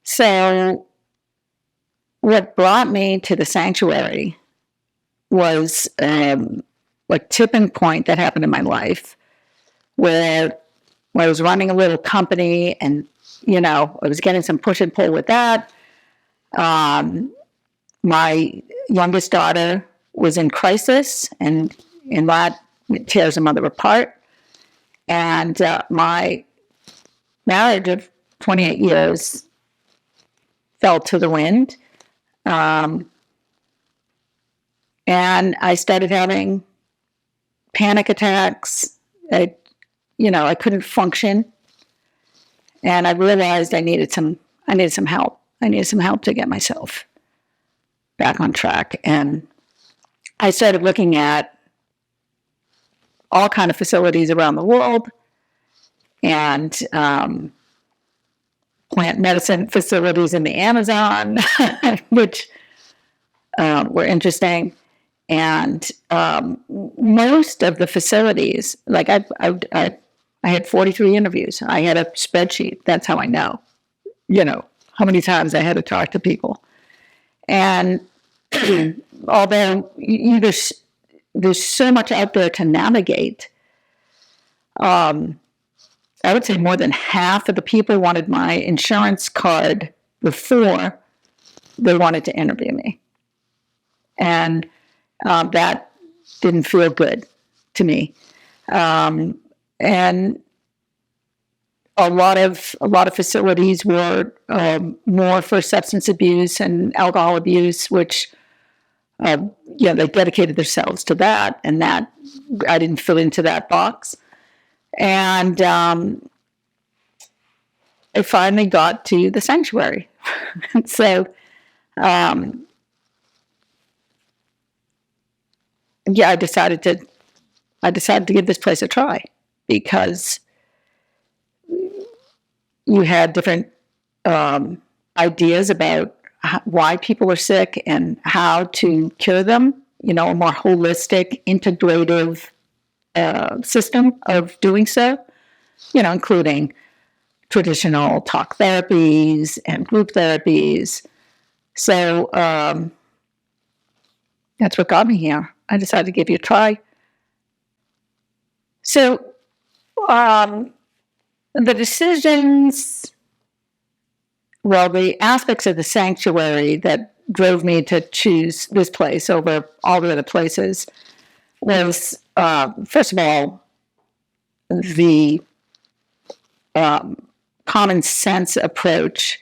So what brought me to the sanctuary was a tipping point that happened in my life where I was running a little company and, I was getting some push and pull with that. My youngest daughter was in crisis, and that tears a mother apart. And my marriage of 28 years fell to the wind. And I started having panic attacks. I couldn't function. And I realized I needed some help. I needed some help to get myself back on track. And I started looking at all kind of facilities around the world and plant medicine facilities in the Amazon, which were interesting. And most of the facilities, like I had 43 interviews. I had a spreadsheet. That's how I know, how many times I had to talk to people. And although there's so much out there to navigate, I would say more than half of the people wanted my insurance card before they wanted to interview me. And that didn't feel good to me. And a lot of facilities were more for substance abuse and alcohol abuse, which they dedicated themselves to that, and that I didn't fit into that box. And I finally got to the sanctuary. So, I decided to give this place a try, because you had different ideas about why people were sick and how to cure them, a more holistic, integrative system of doing so, including traditional talk therapies and group therapies. So that's what got me here. I decided to give you a try. So the decisions, the aspects of the sanctuary that drove me to choose this place over all the other places was, first of all, the common sense approach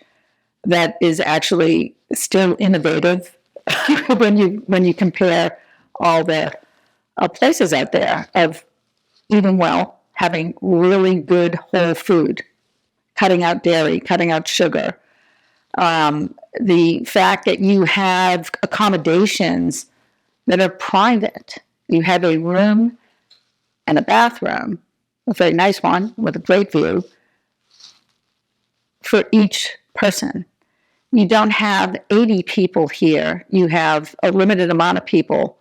that is actually still innovative when you compare all the places out there of eating well, having really good whole food, cutting out dairy, cutting out sugar. The fact that you have accommodations that are private. You have a room and a bathroom, a very nice one with a great view, for each person. You don't have 80 people here. You have a limited amount of people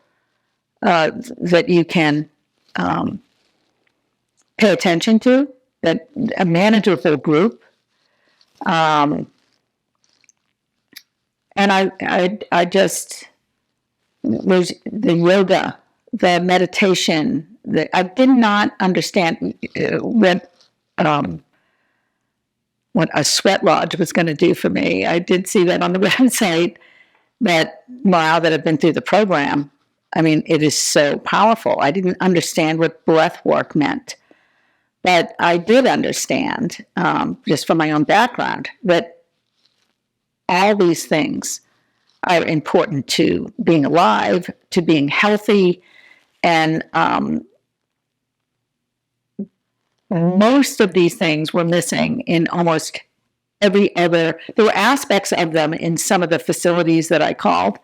that you can pay attention to, that a manageable group. And I just, was the yoga, the meditation, I did not understand what a sweat lodge was going to do for me. I did see that on the website, but now that I've been through the program, it is so powerful. I didn't understand what breath work meant, but I did understand, just from my own background, that all these things are important to being alive, to being healthy, and most of these things were missing in almost every other. There were aspects of them in some of the facilities that I called,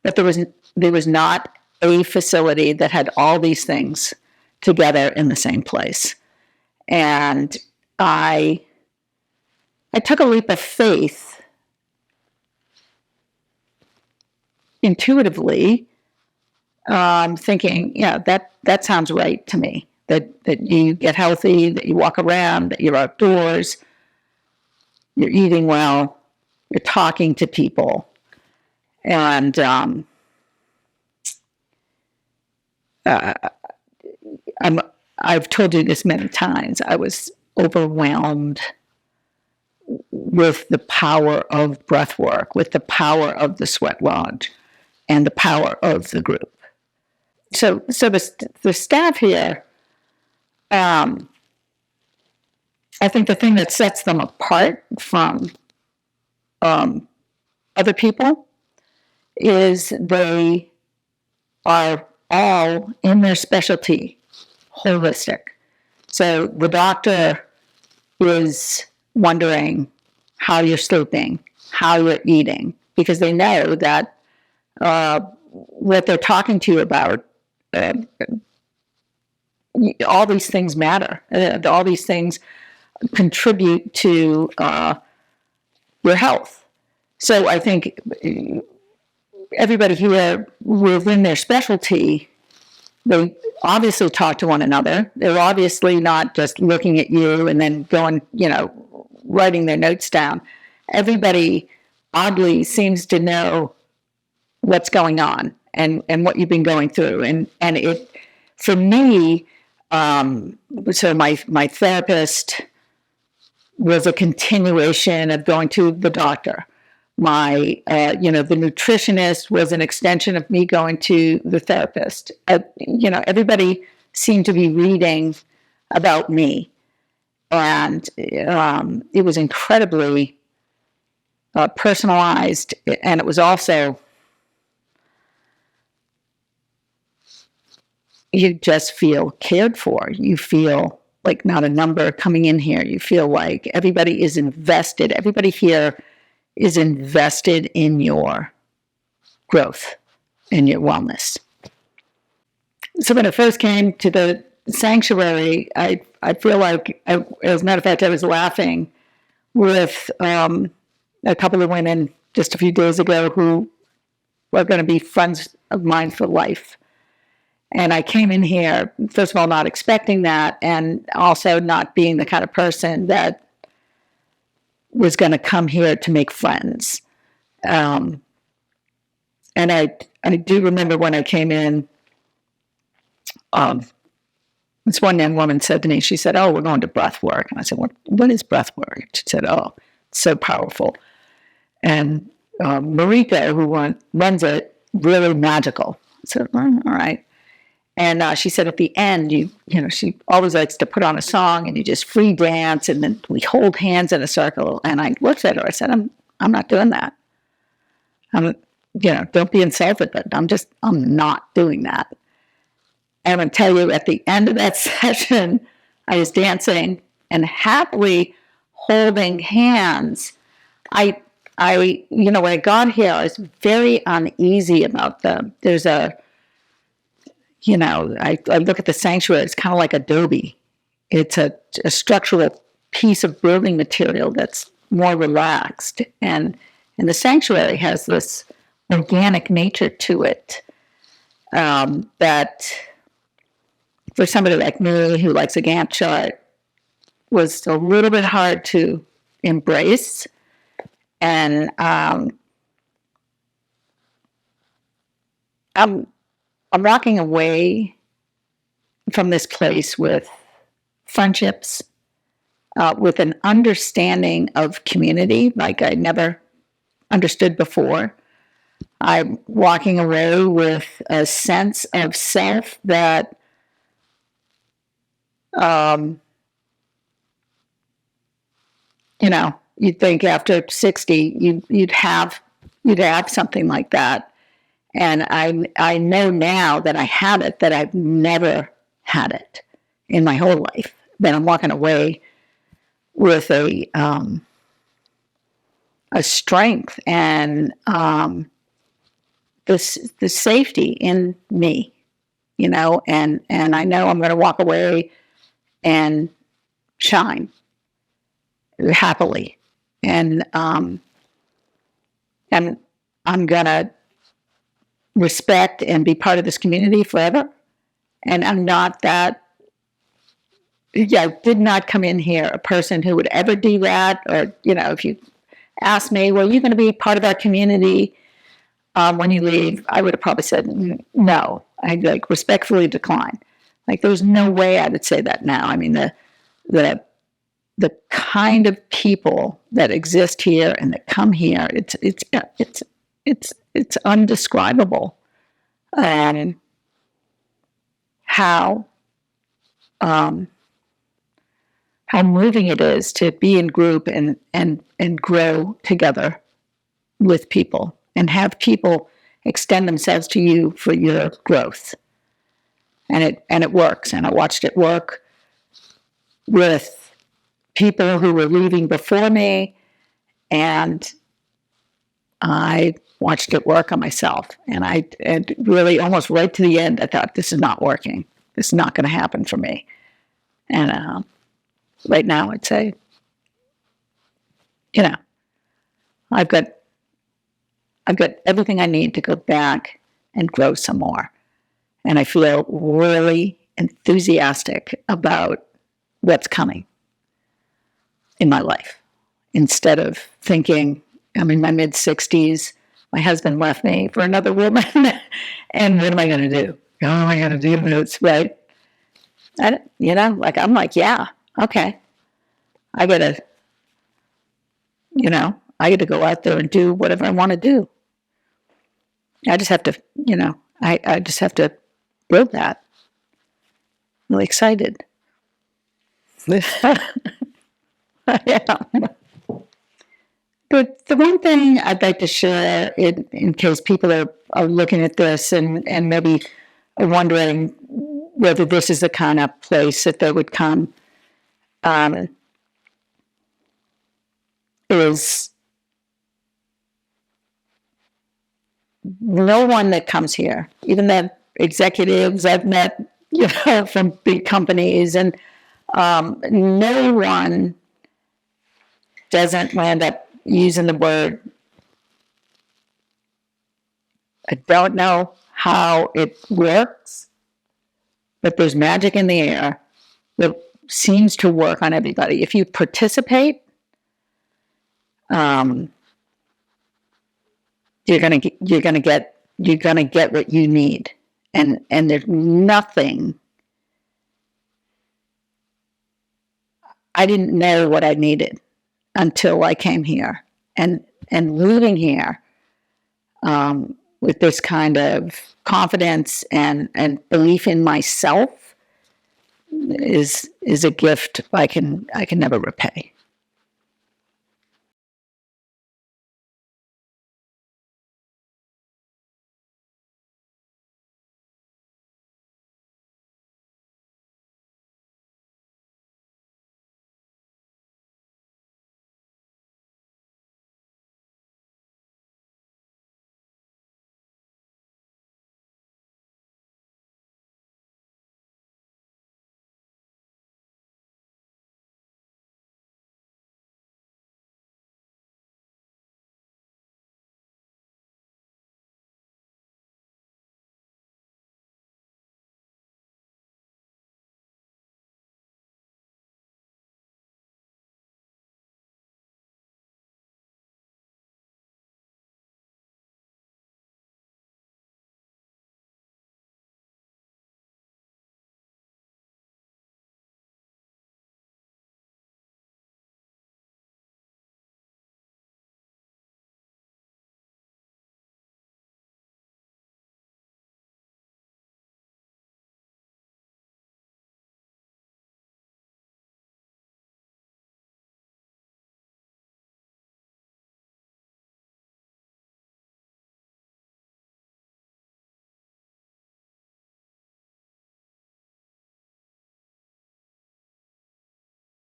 but there was not a facility that had all these things together in the same place. And I took a leap of faith intuitively, thinking, that sounds right to me. That you get healthy, that you walk around, that you're outdoors, you're eating well, you're talking to people. And I've told you this many times. I was overwhelmed with the power of breath work, with the power of the sweat lodge, and the power of the group. So the staff here, I think the thing that sets them apart from other people is they are all in their specialty holistic. So the doctor is wondering how you're sleeping, how you're eating, because they know that what they're talking to you about, all these things matter. All these things contribute to your health. So I think everybody here within their specialty, they obviously talk to one another. They're obviously not just looking at you and then going, writing their notes down. Everybody oddly seems to know what's going on and what you've been going through. And it, for me, so my therapist was a continuation of going to the doctor. My, the nutritionist was an extension of me going to the therapist. Everybody seemed to be reading about me. And it was incredibly personalized. And it was also, you just feel cared for. You feel like not a number coming in here. You feel like everybody is invested. Everybody here is invested in your growth and your wellness. So when I first came to the sanctuary, I feel like, as a matter of fact, I was laughing with a couple of women just a few days ago who were going to be friends of mine for life. And I came in here, first of all, not expecting that, and also not being the kind of person that was going to come here to make friends. And I do remember when I came in, this one young woman said to me, she said, "Oh, we're going to breath work." And I said, what is breath work? She said, "Oh, it's so powerful." And Marika, who runs it, really magical. I said, "All right." And she said at the end, she always likes to put on a song and you just free dance and then we hold hands in a circle. And I looked at her, I said, I'm not doing that. Don't be insulted, but I'm not doing that. And I'm going to tell you, at the end of that session, I was dancing and happily holding hands. When I got here, I was very uneasy about them. There's I look at the sanctuary, it's kind of like adobe. It's a structural piece of building material that's more relaxed. And the sanctuary has this organic nature to it that, for somebody like me who likes a Gantt chart, was a little bit hard to embrace. And I'm walking away from this place with friendships, with an understanding of community like I never understood before. I'm walking away with a sense of self that you'd think after 60 you'd have something like that. And I know now that I have it, that I've never had it in my whole life. That I'm walking away with a strength and the safety in me, and I know I'm going to walk away and shine happily, and I'm going to respect and be part of this community forever. And I'm not that, did not come in here a person who would ever do that, or, if you asked me, well, you're going to be part of our community when you leave, I would have probably said no. I'd like respectfully decline. Like there's no way I would say that now. I mean, the kind of people that exist here and that come here, it's undescribable. And how moving it is to be in group and grow together with people and have people extend themselves to you for your growth. And it works. And I watched it work with people who were leaving before me, and I watched it work on myself. And really almost right to the end, I thought, this is not working. This is not going to happen for me. And right now I'd say, I've got everything I need to go back and grow some more. And I feel really enthusiastic about what's coming in my life. Instead of thinking, I'm in my mid-60s, my husband left me for another woman, and what am I going to do? What am I going to do? It's right. I'm like, yeah, okay. I got to go out there and do whatever I want to do. I just have to, I just have to build that. I'm really excited. Yeah. But the one thing I'd like to share, in case people are looking at this and maybe are wondering whether this is the kind of place that they would come, is no one that comes here, even the executives I've met, from big companies, and no one doesn't land up using the word, I don't know how it works, but there's magic in the air that seems to work on everybody. If you participate, you're gonna get what you need, and there's nothing. I didn't know what I needed until I came here, and moving here with this kind of confidence and belief in myself is a gift I can never repay.